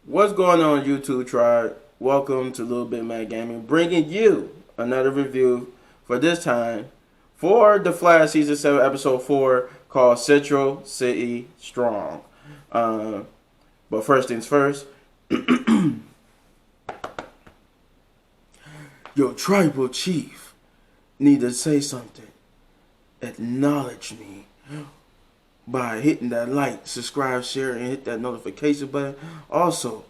What's going on, YouTube tribe? Welcome to Little Bit Mad Gaming, bringing you another review for this time for The Flash Season 7 Episode 4 called Central City Strong. But first things first, your tribal chief need to say something. Acknowledge me by hitting that like, subscribe, share, and hit that notification button. Also,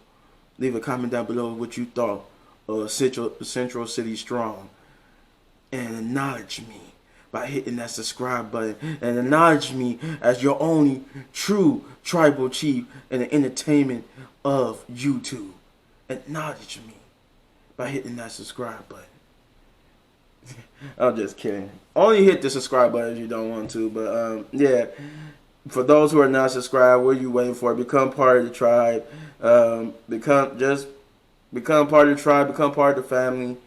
leave a comment down below what you thought of Central City Strong. And acknowledge me by hitting that subscribe button. And acknowledge me as your only true tribal chief in the entertainment of YouTube. Acknowledge me by hitting that subscribe button. I'm just kidding. Only hit the subscribe button if you don't want to. But yeah. For those who are not subscribed, what are you waiting for? Become part of the tribe. Become part of the tribe. Become part of the family,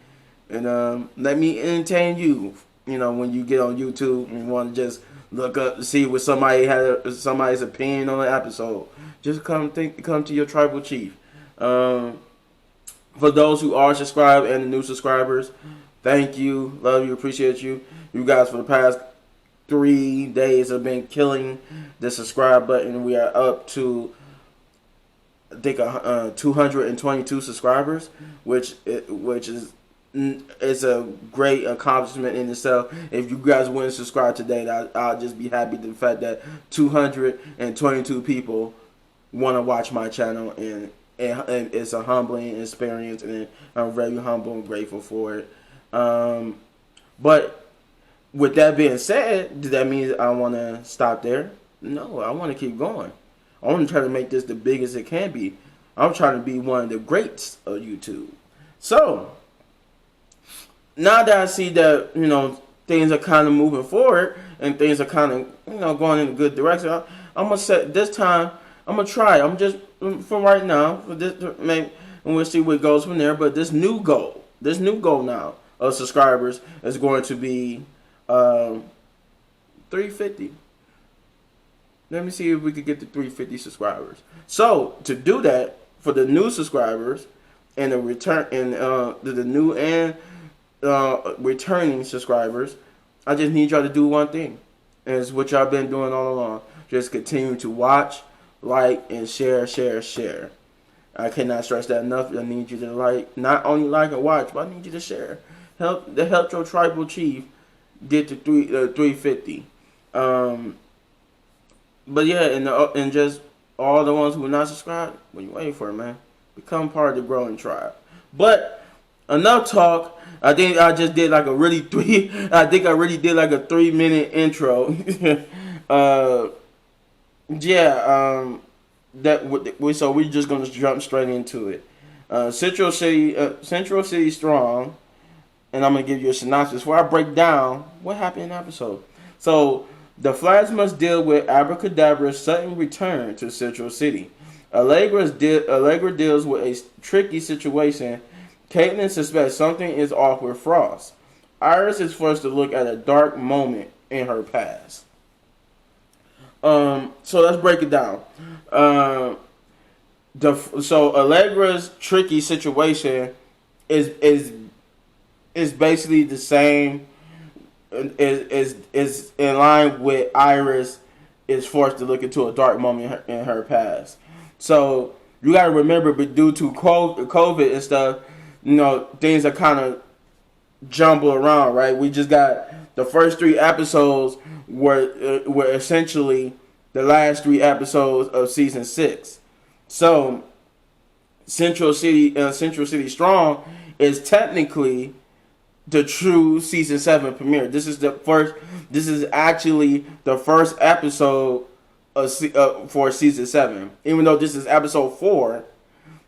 and let me entertain you. You know, when you get on YouTube and want to just look up to see what somebody's opinion on the episode, just come to your tribal chief. For those who are subscribed and the new subscribers, thank you, love you, appreciate you. You guys for the past 3 days have been killing the subscribe button. We are up to, I think, 222 subscribers, which is a great accomplishment in itself. If you guys wouldn't subscribe today, I'll just be happy to the fact that 222 people want to watch my channel, and it's a humbling experience, and I'm very humble and grateful for it. But with that being said, does that mean I want to stop there? No, I want to keep going. I want to try to make this the biggest it can be. I'm trying to be one of the greats of YouTube. So, now that I see that, things are kind of moving forward and things are kind of, going in a good direction, I'm going to set this time, I'm going to try. I'm just, for right now, for this, and we'll see what goes from there. But this new goal now of subscribers is going to be 350. Let me see if we could get to 350 subscribers. So to do that, for the new subscribers and the new and returning subscribers, I just need y'all to do one thing, and it's what y'all been doing all along. Just continue to watch, like, and share. I cannot stress that enough. I need you to not only like and watch, but I need you to share. Help your tribal chief get to 350. But yeah, and just all the ones who are not subscribed, what are you waiting for, man? Become part of the growing tribe. But enough talk. I think I just did like a really 3-minute intro. So we're just gonna jump straight into it. Central City Strong. And I'm going to give you a synopsis before I break down what happened in the episode. So, the Flash must deal with Abracadabra's sudden return to Central City. Allegra deals with a tricky situation. Caitlin suspects something is off with Frost. Iris is forced to look at a dark moment in her past. So let's break it down. So Allegra's tricky situation is basically the same, is in line with Iris is forced to look into a dark moment in her past. So you got to remember, but due to COVID and stuff, things are kind of jumbled around, right? We just got the first 3 episodes were essentially the last 3 episodes of season 6. So Central City Strong is technically the true season 7 premiere. This is actually the first episode for season 7. Even though this is episode 4,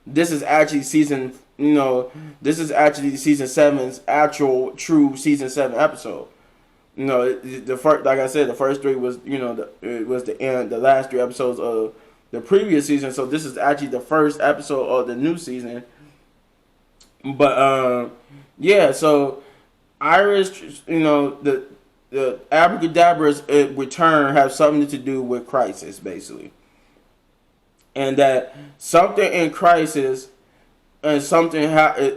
this is actually season 7's actual true season 7 episode. The first, like I said, the first 3 was it was the last 3 episodes of the previous season. So this is actually the first episode of the new season. But yeah, so Iris, the Abracadabra's return has something to do with Crisis, basically. and that something in crisis and something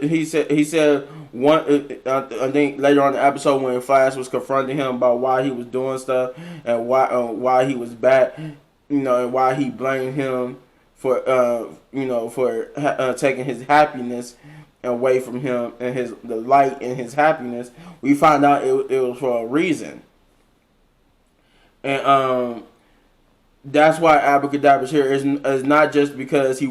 he said one I think later on in the episode when Flash was confronting him about why he was doing stuff and why he was back, and why he blamed him for taking his happiness away from him and the light in his happiness. We find out it was for a reason, and that's why Abracadabra's here is not just because he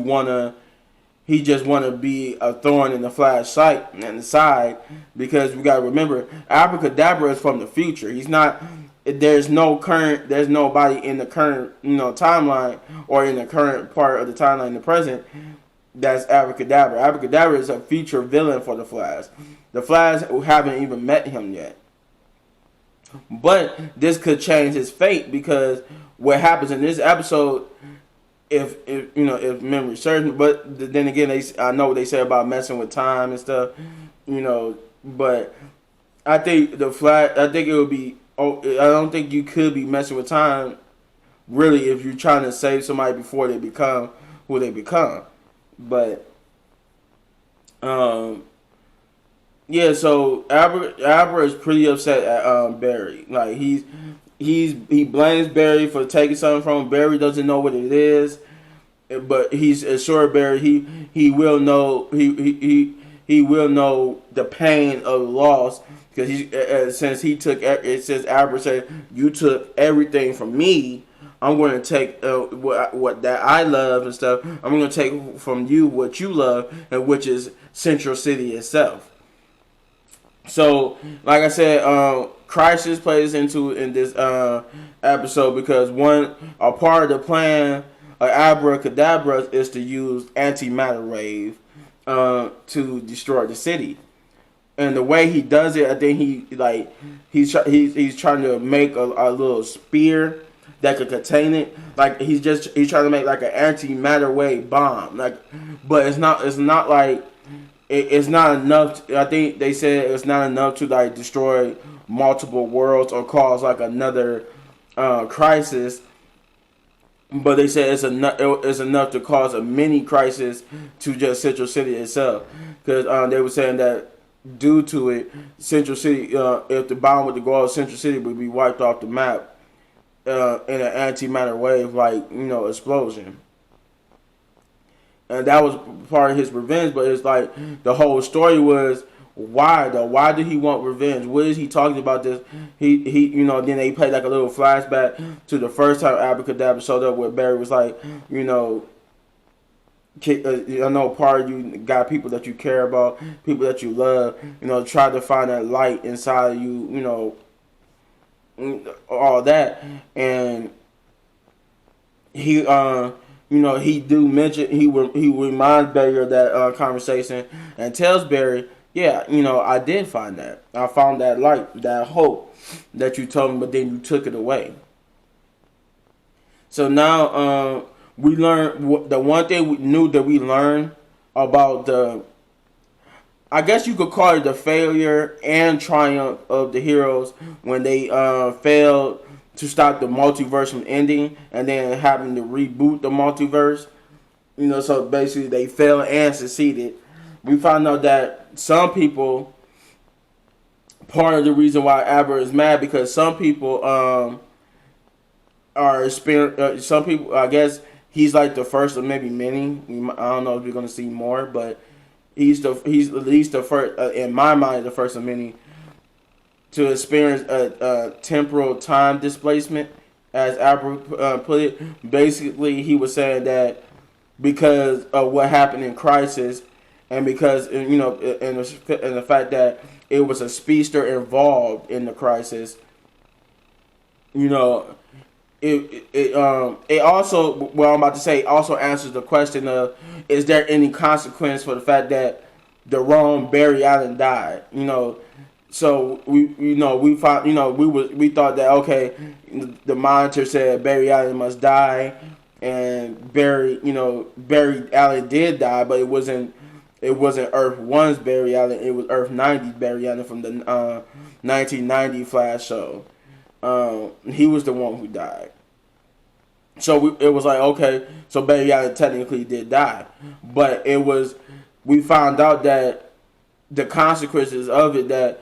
just want to be a thorn in the Flash sight and the side, because we got to remember Abracadabra is from the future. He's not. There's nobody in the current timeline or in the current part of the timeline in the present that's Abracadabra. Abracadabra is a future villain for the Flash. The Flash haven't even met him yet, but this could change his fate, because what happens in this episode, if memory serves me. But then again, I know what they say about messing with time and stuff, But I think it would be. I don't think you could be messing with time, really, if you're trying to save somebody before they become who they become. But yeah. So Abra is pretty upset at Barry. Like he blames Barry for taking something from him. Barry doesn't know what it is, but he's assured Barry he will know he will know the pain of loss, because since he took it says Abra said, you took everything from me. I'm going to take what that I love and stuff. I'm going to take from you what you love, and which is Central City itself. So, like I said, Crisis plays in this episode, because a part of the plan of Abracadabra is to use antimatter wave to destroy the city. And the way he does it, I think he's trying to make a little spear that could contain it. Like he's trying to make like an antimatter wave bomb. But it's not like. It's not enough. I think they said it's not enough to like destroy multiple worlds or cause like another crisis. But they said it's enough to cause a mini crisis to just Central City itself. Because they were saying that due to it, Central City, if the bomb would go off, Central City would be wiped off the map in an antimatter wave, explosion. And that was part of his revenge, but it's like the whole story was why though? Why did he want revenge? What is he talking about this? He then they played like a little flashback to the first time Abracadabra showed up, where Barry was like, I know part of you got people that you care about, people that you love, try to find that light inside of you, all that. And he he do mention, he reminds Barry of that conversation and tells Barry, yeah, I did find that. I found that light, that hope that you told me, but then you took it away. So now we learned the one thing we knew that we learned about I guess you could call it the failure and triumph of the heroes when they failed to stop the multiverse from ending and then having to reboot the multiverse. So basically they failed and succeeded. We found out that some people, part of the reason why Abra is mad, because some people are experiencing, some people, I guess he's like the first of maybe many. I don't know if we're going to see more, but he's at least the first, in my mind, the first of many to experience a temporal time displacement, as Abra put it. Basically, he was saying that because of what happened in Crisis, and because and the fact that it was a speedster involved in the Crisis, it also, what I'm about to say, also answers the question of, is there any consequence for the fact that the wrong Barry Allen died? So we thought that, okay, the monitor said Barry Allen must die, and Barry Allen did die, but it wasn't Earth 1's Barry Allen, it was Earth 90's Barry Allen from the 1990 Flash show. He was the one who died. So it was like, okay, so Barry Allen technically did die, but it was, we found out that the consequences of it, that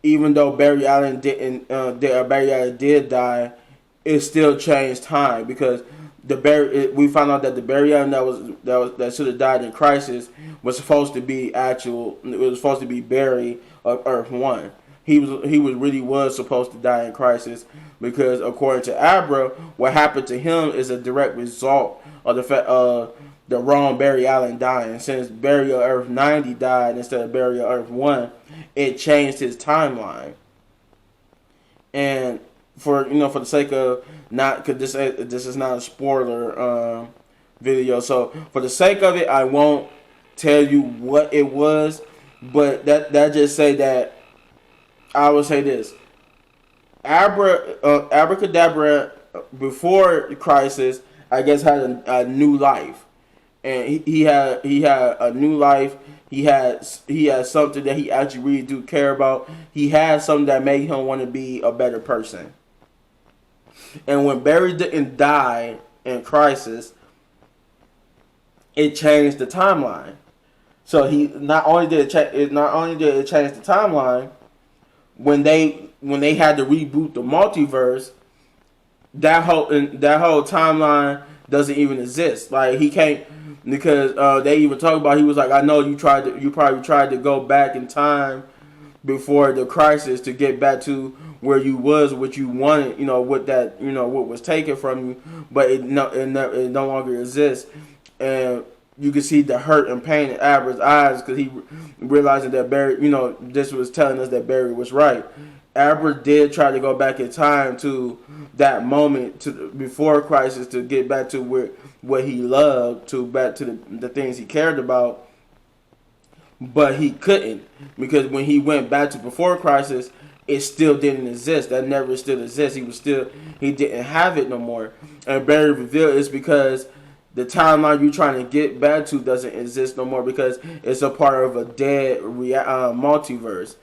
even though Barry Allen Barry Allen did die, it still changed time, because we found out that the Barry Allen that should have died in Crisis was supposed to be actual. It was supposed to be Barry of Earth One. He really was supposed to die in Crisis, because according to Abra, what happened to him is a direct result of the fact the wrong Barry Allen dying. Since Barry of Earth 90 died instead of Barry of Earth 1, it changed his timeline. And for the sake of not, because this is not a spoiler video, so for the sake of it, I won't tell you what it was, but that just say that I would say this: Abracadabra before Crisis, I guess, had a new life, and he had a new life. He had something that he actually really do care about. He had something that made him want to be a better person. And when Barry didn't die in Crisis, it changed the timeline. So he not only did it change the timeline, when they had to reboot the multiverse, that whole timeline doesn't even exist. Like, he can't, because they even talk about, he was like, I know you probably tried to go back in time before the Crisis to get back to where you was, what you wanted, what was taken from you, but it no longer exists. And you can see the hurt and pain in Abra's eyes, because he realizing that Barry, this was telling us that Barry was right. Abra did try to go back in time to that moment, to before Crisis, to get back to what he loved, back to the things he cared about, but he couldn't, because when he went back to before Crisis, it still didn't exist. That never still exists. He didn't have it no more. And Barry revealed it's because the timeline you're trying to get back to doesn't exist no more, because it's a part of a dead multiverse.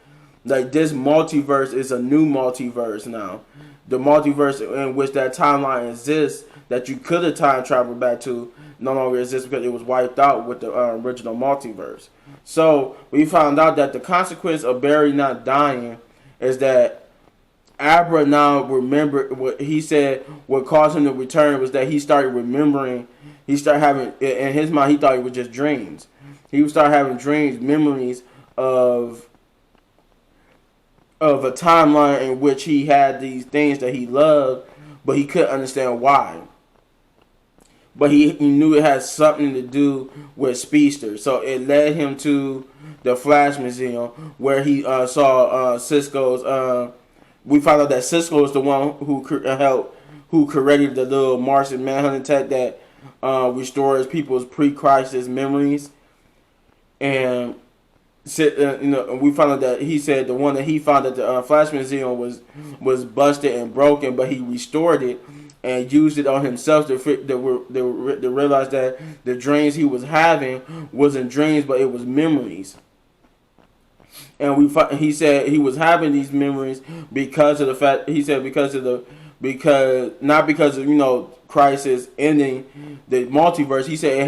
Like, this multiverse is a new multiverse now. The multiverse in which that timeline exists, that you could have time traveled back to, no longer exists, because it was wiped out with the original multiverse. So we found out that the consequence of Barry not dying is that Abra now remembered what he said. What caused him to return was that he started remembering. He started having, in his mind, he thought it was just dreams. He would start having dreams, memories of a timeline in which he had these things that he loved, but he couldn't understand why. But he knew it had something to do with Speedster. So it led him to the Flash Museum, where he saw Cisco's. We found out that Cisco is the one who created the little Martian Manhunter tech that restores people's pre-crisis memories. And we found out that he said the one that he found at the Flash Museum was busted and broken, but he restored it and used it on himself to realize that the dreams he was having wasn't dreams, but it was memories. And he said he was having these memories because of the fact, he said not because of Crisis ending the multiverse. He said it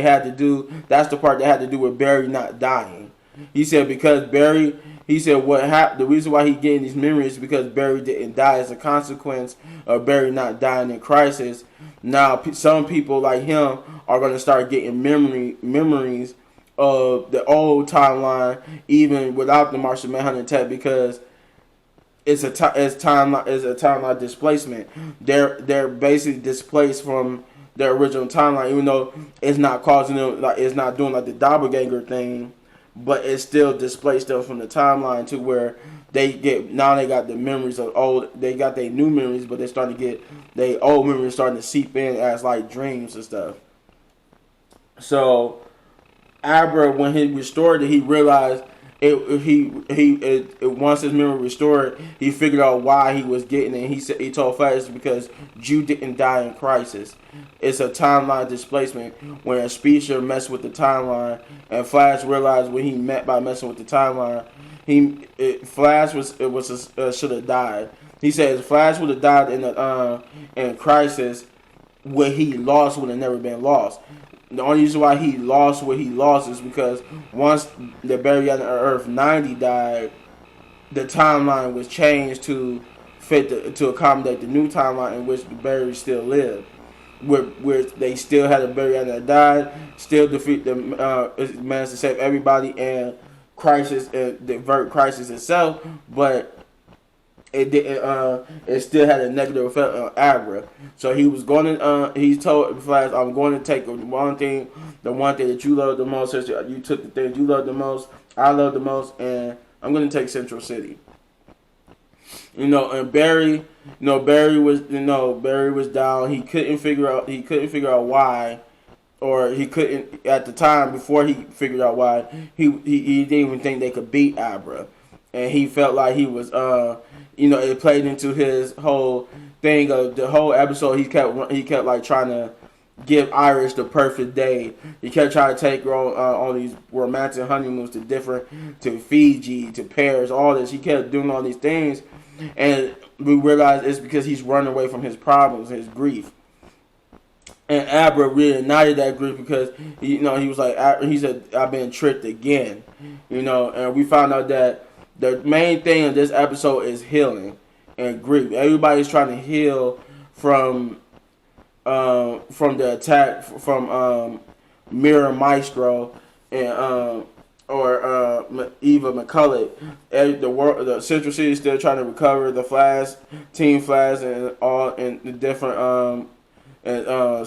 had to do, that's the part that had to do with Barry not dying. He said because Barry, he said the reason why he getting these memories is because Barry didn't die as a consequence of Barry not dying in Crisis. Now some people like him are going to start getting memories of the old timeline, even without the Martian Manhunter tech, because it's a timeline displacement. They're basically displaced from their original timeline, even though it's not causing them, like, it's not doing like the doppelganger thing, but it still displaced them from the timeline to where they got the memories of old. They got their new memories, but they're starting to get their old memories starting to seep in as like dreams and stuff. So Abra, when he restored it, he realized once his memory restored, he figured out why he was getting it. He told Flash it's because Jew didn't die in Crisis. It's a timeline displacement when a speedster messed with the timeline, and Flash realized what he meant by messing with the timeline. Flash should have died. He says Flash would have died in Crisis. what he lost would have never been lost. The only reason why he lost what he lost is because once the Barry on Earth 90 died, the timeline was changed to to accommodate the new timeline in which the Barry still lived. Where they still had a Barry that died, still defeat them, managed to save everybody and Crisis, divert Crisis itself, but it didn't. It still had a negative effect on Abra. So he was going to. He told Flash, "I'm going to take the one thing that you love the most. You took the things you love the most, I love the most, and I'm going to take Central City." And Barry, Barry was down. He couldn't figure out why, or he couldn't at the time before he figured out why. He didn't even think they could beat Abra, and he felt like he was it played into his whole thing of the whole episode. He kept like trying to give Iris the perfect day. He kept trying to take her on these romantic honeymoons to Fiji, to Paris, all this. He kept doing all these things, and we realized it's because he's running away from his problems, his grief. And Abra reignited that grief because he was like, he said, "I've been tricked again," and we found out that the main thing in this episode is healing and grief. Everybody's trying to heal from the attack from Mira Maestro and Eva McCulloch. The Central City is still trying to recover. The Flash, Team Flash, and the different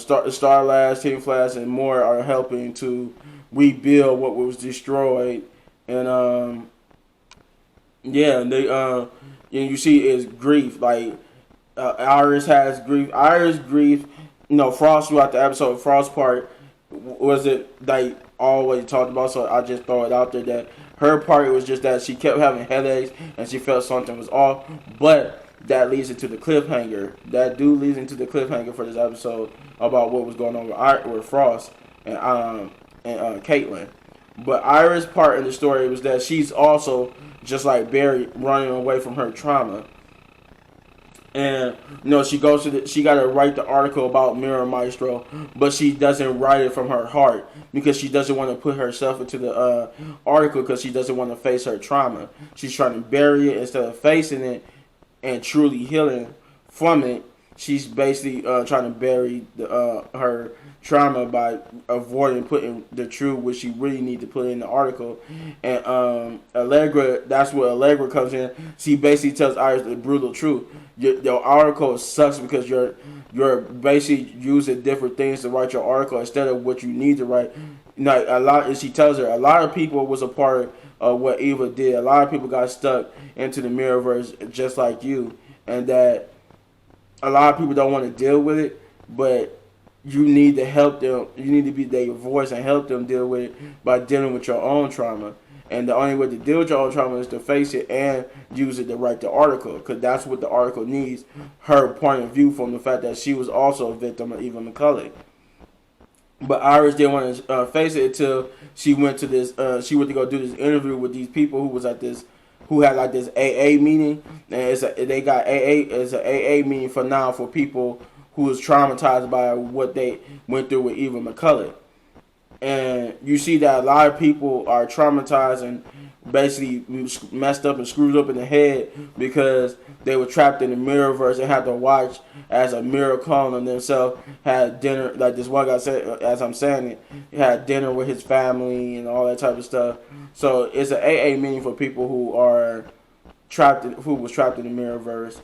Star Labs, Team Flash, and more are helping to rebuild what was destroyed. And you see is grief. Like Iris has grief. Iris grief. Frost throughout the episode. Frost part was it like always talked about. So I just throw it out there that her part was just that she kept having headaches and she felt something was off. But that leads into the cliffhanger. That do leads into the cliffhanger for this episode about what was going on with Frost and Caitlin. But Iris' part in the story was that she's also just like Barry running away from her trauma. And she goes she got to write the article about Mira Maestro, but she doesn't write it from her heart because she doesn't want to put herself into the article because she doesn't want to face her trauma. She's trying to bury it instead of facing it and truly healing from it. She's basically trying to bury her trauma by avoiding putting the truth, which she really need to put in the article. And Allegra, that's where Allegra comes in. She basically tells Iris the brutal truth. Your article sucks because you're basically using different things to write your article instead of what you need to write. She tells her a lot of people was a part of what Eva did. A lot of people got stuck into the Mirrorverse just like you, and that a lot of people don't want to deal with it, but you need to help them. You need to be their voice and help them deal with it by dealing with your own trauma. And the only way to deal with your own trauma is to face it and use it to write the article, because that's what the article needs, her point of view from the fact that she was also a victim of Eva McCulloch. But Iris didn't want to face it until she went to this. She went to go do this interview with these people who was at this, who had like this AA meeting, and they got AA. It's an AA meeting for now for people who was traumatized by what they went through with Eva McCulloch. And you see that a lot of people are traumatized and basically messed up and screwed up in the head because they were trapped in the Mirrorverse and had to watch as a mirror clone of themselves had dinner, like this one guy said, as I'm saying it, he had dinner with his family and all that type of stuff. So it's an AA meeting for people who are who was trapped in the Mirrorverse.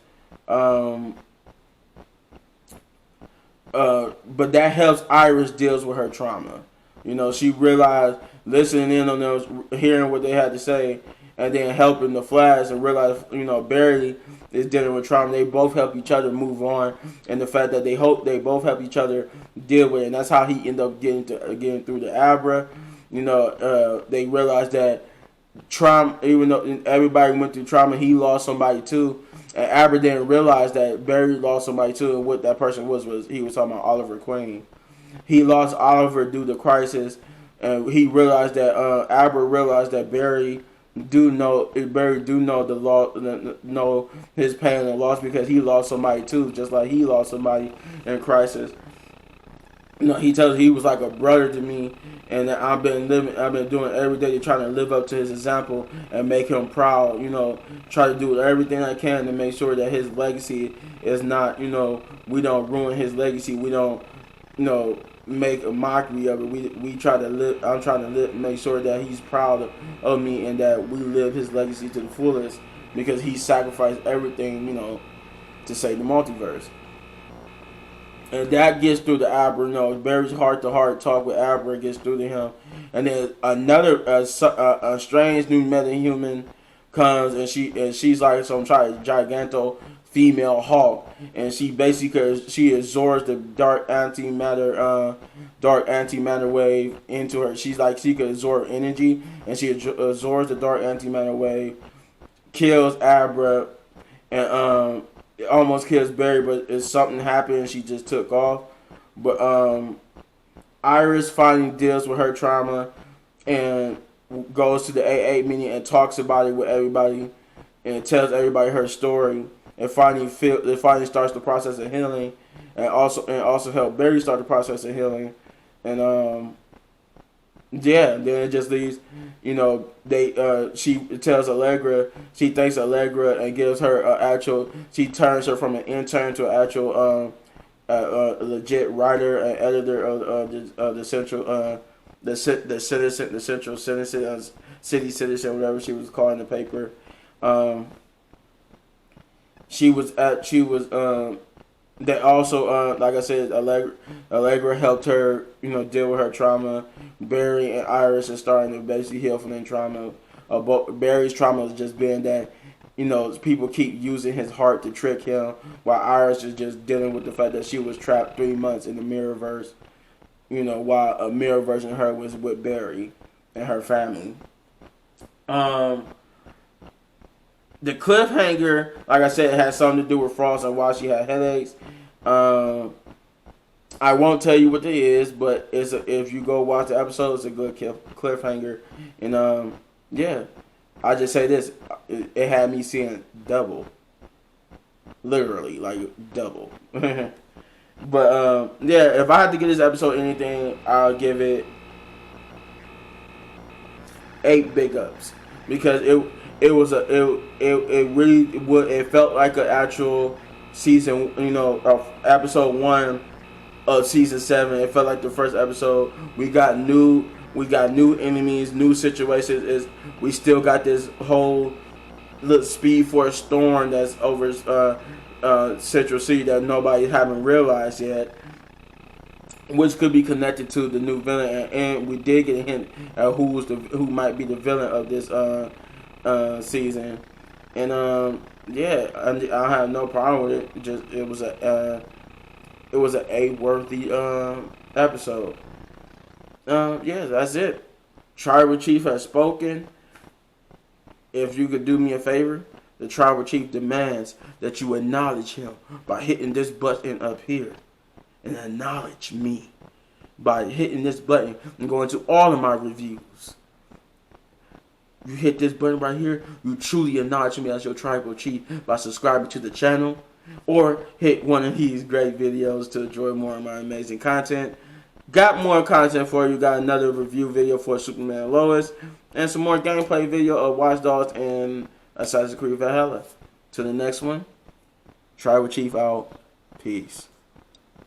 But that helps Iris deals with her trauma. She realized listening in on them, hearing what they had to say, and then helping the Flash and realize, Barry is dealing with trauma. They both help each other move on, and the fact that they both help each other deal with it, and that's how he ended up getting through the Abra. They realized that trauma, even though everybody went through trauma, he lost somebody too. And Abra didn't realize that Barry lost somebody too, and what that person was he was talking about Oliver Queen. He lost Oliver due to Crisis, and he realized that Abra realized that Barry do know the loss, know his pain and loss because he lost somebody too, just like he lost somebody in Crisis. You know, he tells he was like a brother to me, and that I've been doing every day to try to live up to his example and make him proud. You know, try to do everything I can to make sure that his legacy is not, you know, we don't ruin his legacy. We don't, you know, make a mockery of it. We try to live. I'm trying to make sure that he's proud of me and that we live his legacy to the fullest because he sacrificed everything, you know, to save the multiverse. And that gets through to Abra. You know, Barry's heart-to-heart talk with Abra gets through to him. And then another a strange new metahuman comes, and she's like some giganto female Hulk, and she basically absorbs the dark antimatter wave into her. She's like she could absorb energy, and she absorbs the dark antimatter wave, kills Abra, and it almost kills Barry, but if something happened, she just took off. But Iris finally deals with her trauma and goes to the AA meeting and talks about it with everybody and tells everybody her story. And finally starts the process of healing, and also help Barry start the process of healing. And yeah, then it just leaves, you know, she tells Allegra, she thanks Allegra and gives her she turns her from an intern to an actual legit writer and editor of the central the central city citizen, whatever she was calling the paper. They also, like I said, Allegra helped her, you know, deal with her trauma. Barry and Iris are starting to basically heal from their trauma. Barry's trauma has just been that, you know, people keep using his heart to trick him, while Iris is just dealing with the fact that she was trapped 3 months in the Mirrorverse, you know, while a mirror version of her was with Barry and her family. The cliffhanger, like I said, had something to do with Frost and why she had headaches. I won't tell you what it is, but if you go watch the episode, it's a good cliffhanger. And yeah, I just say this: it had me seeing double, literally like double. But yeah, if I had to give this episode anything, I'll give it 8 big ups because it felt like an actual season, you know, of episode 1 of season 7. It felt like the first episode. We got new enemies, new situations. We still got this whole little Speed Force storm that's over Central City that nobody haven't realized yet, which could be connected to the new villain. And we did get a hint at who might be the villain of this season. And yeah, I have no problem with it. Just it was a A-worthy episode. Yeah, that's it. Tribal Chief has spoken. If you could do me a favor, the Tribal Chief demands that you acknowledge him by hitting this button up here, and acknowledge me by hitting this button and going to all of my reviews. You hit this button right here, you truly acknowledge me as your Tribal Chief by subscribing to the channel, or hit one of these great videos to enjoy more of my amazing content. Got more content for you. Got another review video for Superman Lois, and some more gameplay video of Watch Dogs and Assassin's Creed Valhalla. Till the next one, Tribal Chief out. Peace.